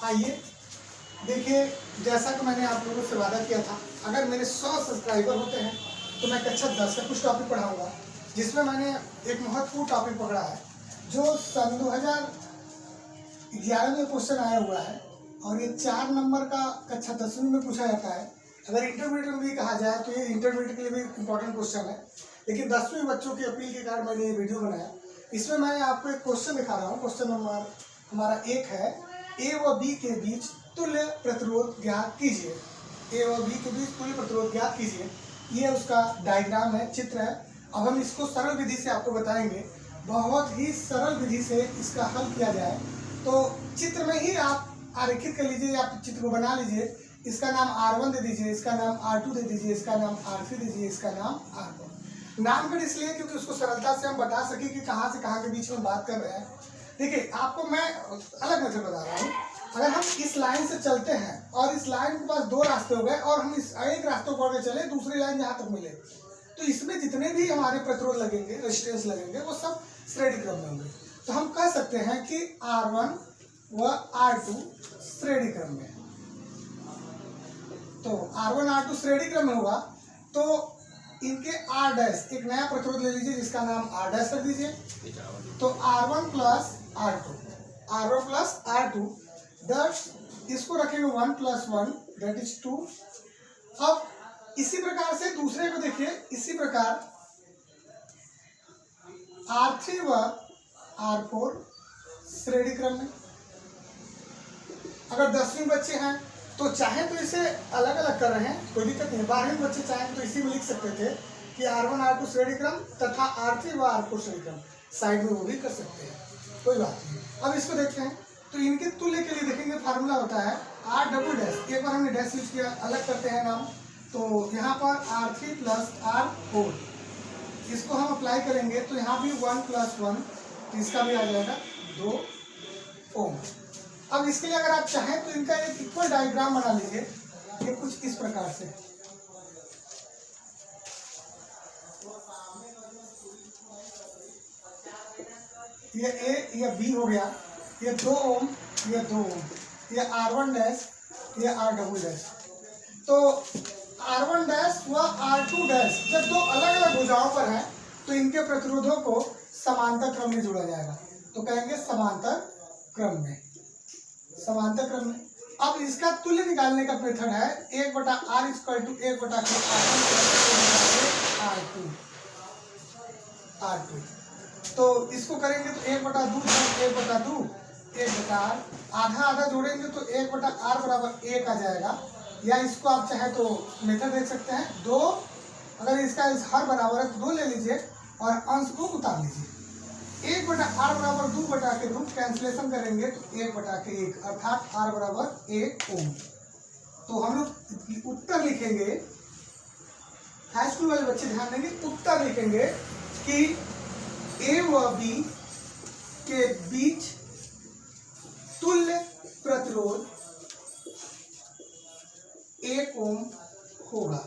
आइए देखिए, जैसा कि मैंने आप लोगों से वादा किया था, अगर मेरे 100 सब्सक्राइबर होते हैं तो मैं कक्षा 10 का कुछ टॉपिक पढ़ाऊंगा, जिसमें मैंने एक महत्वपूर्ण टॉपिक पकड़ा है जो सन 2011 में क्वेश्चन आया हुआ है और ये 4 नंबर का कक्षा 10वीं में पूछा जाता है। अगर इंटरमीडिएट में भी कहा जाए तो ये इंटरमीडिएट के लिए भी इम्पोर्टेंट क्वेश्चन है, लेकिन 10वीं बच्चों की अपील के कारण मैंने ये वीडियो बनाया। इसमें मैं आपको एक क्वेश्चन दिखा रहा हूँ। क्वेश्चन नंबर हमारा 1 है, ए व बी के बीच तुल्य प्रतिरोध ज्ञात कीजिए। ए व बी के बीच तुल्य प्रतिरोध ज्ञात कीजिए, ये उसका डायग्राम है, चित्र है। अब हम इसको सरल विधि से आपको बताएंगे, बहुत ही सरल विधि से इसका हल किया जाए। तो चित्र में ही आप आरेखित कर लीजिए, आप चित्र को बना लीजिए। इसका नाम R1 दे दीजिए, इसका नाम R2 दे दीजिए, इसका नाम R3 दे दीजिए, इसका नाम R4। नामकरण इसलिए क्योंकि उसको सरलता से हम बता सके कि कहाँ से कहाँ के बीच में बात कर रहे हैं। देखिए, आपको मैं अलग मेथड बता रहा हूँ। अगर हम इस लाइन से चलते हैं और इस लाइन के पास 2 रास्ते हो गए और हम इस एक रास्ते को पकड़ के चले, दूसरी लाइन जहाँ तक मिले, तो इसमें जितने भी हमारे प्रतिरोध लगेंगे, रेजिस्टेंस लगेंगे, वो सब श्रेणी क्रम में होंगे। तो हम कह सकते हैं कि R1 व R2 श्रेणी क्रम में। तो R1 R2 श्रेणी क्रम में हुआ तो इनके R डैश, एक नया प्रतिरोध ले लीजिए जिसका नाम R डैश रख दीजिए। तो R1 plus R2, R1 plus R2 दस, इसको रखेंगे 1 प्लस 1 दैट इज 2। अब इसी प्रकार से दूसरे को देखिए, इसी प्रकार R3 व R4 श्रेणी क्रम में। अगर 10वीं बच्चे हैं तो चाहे तो इसे अलग अलग कर रहे हैं, कोई दिक्कत नहीं। 12वीं बच्चे चाहें तो इसी में लिख सकते थे कि R1 R2 श्रेणी क्रम तथा R3 व R4 श्रेणी क्रम, साइड में वो भी कर सकते हैं, कोई बात नहीं। अब इसको देखते हैं, तो इनके तुल्य के लिए देखेंगे फार्मूला होता है R डबल डैश। एक बार हमने डैश यूज किया, अलग करते हैं नाम। तो यहाँ पर R3 प्लस R4, इसको हम अप्लाई करेंगे तो यहाँ भी 1 प्लस 1, तो इसका भी आ जाएगा 2 ओम। अब इसके लिए अगर आप चाहें तो इनका एक इक्वल डायग्राम बना लीजिए, ये कुछ इस प्रकार से। ये A, ये B हो गया, ये 2 ओम, ये 2 ओम, ये R1 डैश, ये R डबल डैश। तो R1 डैश व R2 डैश जब 2 अलग अलग भुजाओं पर है तो इनके प्रतिरोधों को समांतर क्रम में जोड़ा जाएगा। तो कहेंगे समांतर क्रम में, समांतर क्रम में। अब इसका तुल्य निकालने का मेथड है 1/R equal to 1/R2 R2। तो इसको करेंगे तो 1/2 1/2 1/R, आधा आधा जोड़ेंगे तो 1/R बराबर 1 आ जाएगा। या इसको आप चाहे तो मेथड देख सकते हैं 2, अगर इसका हर बराबर है तो 2 ले लीजिए और अंश को उतार लीजिए। 1/R बराबर 2 बटा के रूट कैंसिलेशन करेंगे तो 1/1, अर्थात R बराबर 1 ओम। तो हम लोग उत्तर लिखेंगे, हाई स्कूल वाले बच्चे ध्यान देंगे, उत्तर लिखेंगे कि A व B के बीच तुल्य प्रतिरोध 1 ओम होगा।